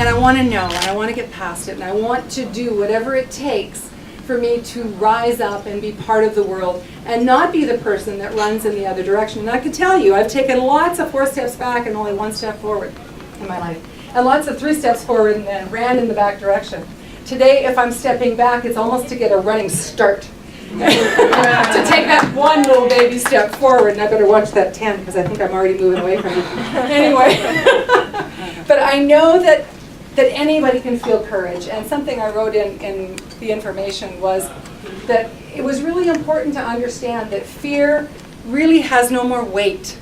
And I want to know, and I want to get past it, and I want to do whatever it takes for me to rise up and be part of the world and not be the person that runs in the other direction. And I can tell you, I've taken lots of 4 steps back and only 1 step forward in my life, and lots of 3 steps forward and then ran in the back direction. Today, if I'm stepping back, it's almost to get a running start. To take that one little baby step forward, and I better watch that 10 because I think I'm already moving away from it. Anyway, but I know that anybody can feel courage, and something I wrote in the information was that it was really important to understand that fear really has no more weight.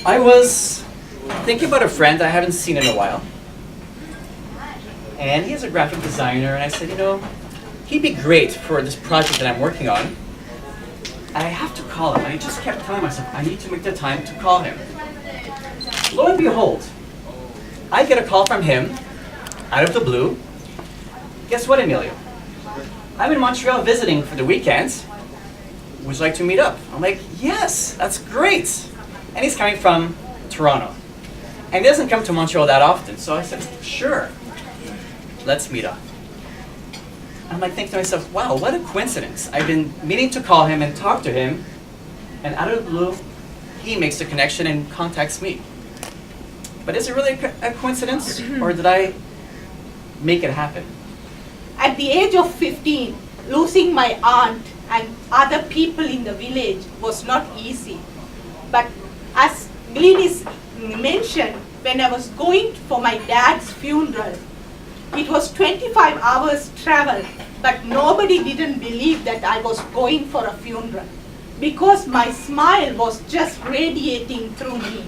I was thinking about a friend I haven't seen in a while, and he is a graphic designer, and I said, you know, he'd be great for this project that I'm working on. I have to call him. I just kept telling myself, I need to make the time to call him. Lo and behold, I get a call from him, out of the blue. Guess what, Emilio? I'm in Montreal visiting for the weekends. Would you like to meet up? I'm like, yes, that's great. And he's coming from Toronto. And he doesn't come to Montreal that often, so I said, sure, let's meet up. I'm like thinking to myself, wow, what a coincidence. I've been meaning to call him and talk to him, and out of the blue, he makes the connection and contacts me. But is it really a coincidence, or did I make it happen? At the age of 15, losing my aunt and other people in the village was not easy. But as Glynis mentioned, when I was going for my dad's funeral, it was 25 hours travel, but nobody didn't believe that I was going for a funeral because my smile was just radiating through me.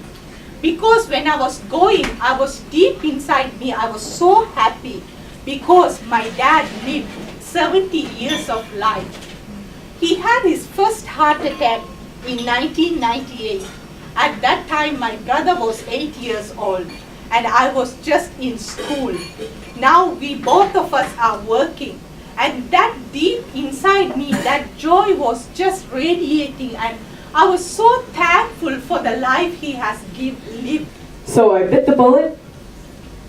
Because when I was going, I was deep inside me, I was so happy because my dad lived 70 years of life. He had his first heart attack in 1998. At that time, my brother was 8 years old and I was just in school. Now we both of us are working, and that deep inside me, that joy was just radiating, and I was so thankful for the life he has lived. So I bit the bullet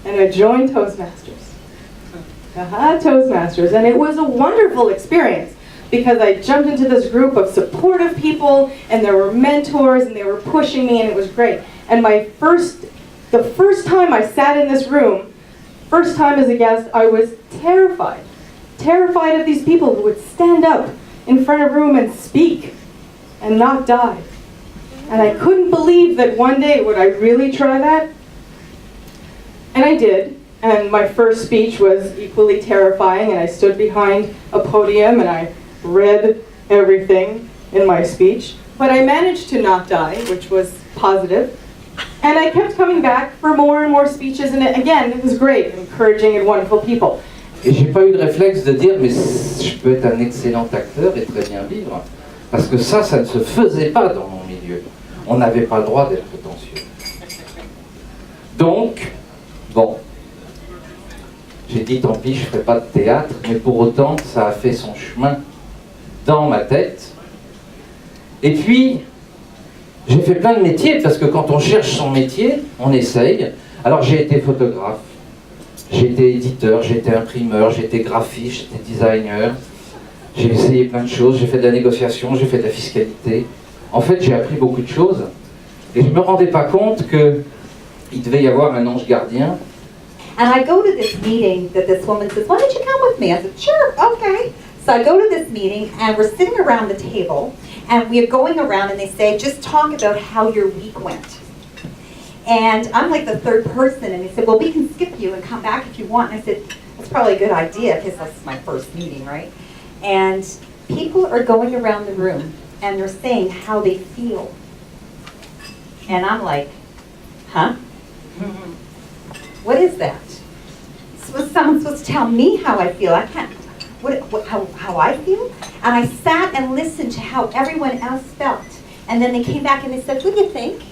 and I joined Toastmasters. Toastmasters, and it was a wonderful experience because I jumped into this group of supportive people, and there were mentors, and they were pushing me, and it was great. And the first time I sat in this room, first time as a guest, I was terrified. Terrified of these people who would stand up in front of a room and speak and not die. And I couldn't believe that one day would I really try that. And I did. And my first speech was equally terrifying, and I stood behind a podium and I read everything in my speech. But I managed to not die, which was positive. And I kept coming back for more and more speeches, and again, it was great, encouraging and wonderful people. Et j'ai pas eu de réflexe de dire, mais je peux être un excellent acteur et très bien vivre. Parce que ça ne se faisait pas dans mon milieu. On n'avait pas le droit d'être prétentieux. Donc, bon, j'ai dit tant pis, je ne ferai pas de théâtre, mais pour autant, ça a fait son chemin dans ma tête. Et puis, j'ai fait plein de métiers, parce que quand on cherche son métier, on essaye. Alors j'ai été photographe, j'ai été éditeur, j'ai été imprimeur, j'ai été graphiste, j'ai été designer. J'ai essayé plein de choses, j'ai fait de la négociation, j'ai fait de la fiscalité. En fait, j'ai appris beaucoup de choses. Et je ne me rendais pas compte qu'il devait y avoir un ange gardien. And I go to this meeting that this woman says, why don't you come with me? I said, sure, okay. So I go to this meeting, and we're sitting around the table, and we are going around, and they say, just talk about how your week went. And I'm like the third person, and they said, well, we can skip you and come back if you want. And I said, that's probably a good idea, because that's my first meeting, right? And people are going around the room, and they're saying how they feel. And I'm like, huh? What is that? Someone's supposed to tell me how I feel. I can't. How I feel? And I sat and listened to how everyone else felt. And then they came back and they said, what do you think?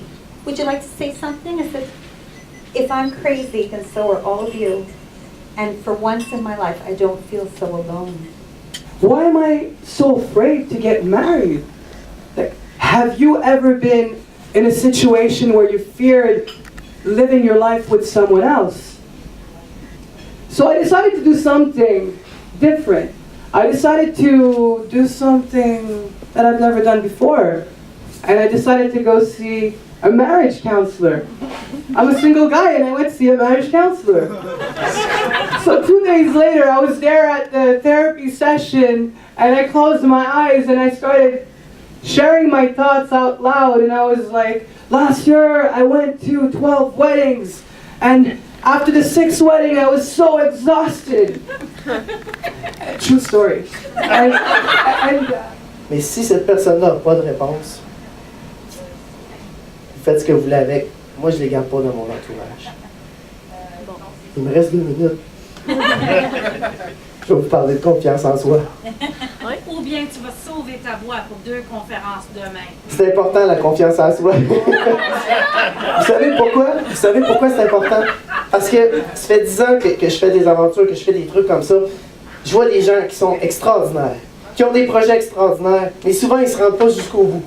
Would you like to say something? I said, if I'm crazy, then so are all of you. And for once in my life, I don't feel so alone. Why am I so afraid to get married? Like, have you ever been in a situation where you feared living your life with someone else? So I decided to do something different. I decided to do something that I've never done before. And I decided to go see a marriage counselor. I'm a single guy and I went to see a marriage counselor. So 2 days later, I was there at the therapy session and I closed my eyes and I started sharing my thoughts out loud. And I was like, last year I went to 12 weddings and after the 6th wedding I was so exhausted. True story. Mais si cette personne-là n'a pas de réponse, vous faites ce que vous voulez avec. Moi, je ne les garde pas dans mon entourage. Il me reste 2 minutes. Je vais vous parler de confiance en soi. Ou bien tu vas sauver ta voix pour 2 conférences demain. C'est important, la confiance en soi. Vous savez pourquoi? Vous savez pourquoi c'est important? Parce que ça fait 10 ans que je fais des aventures, que je fais des trucs comme ça. Je vois des gens qui sont extraordinaires, qui ont des projets extraordinaires, mais souvent ils ne se rendent pas jusqu'au bout.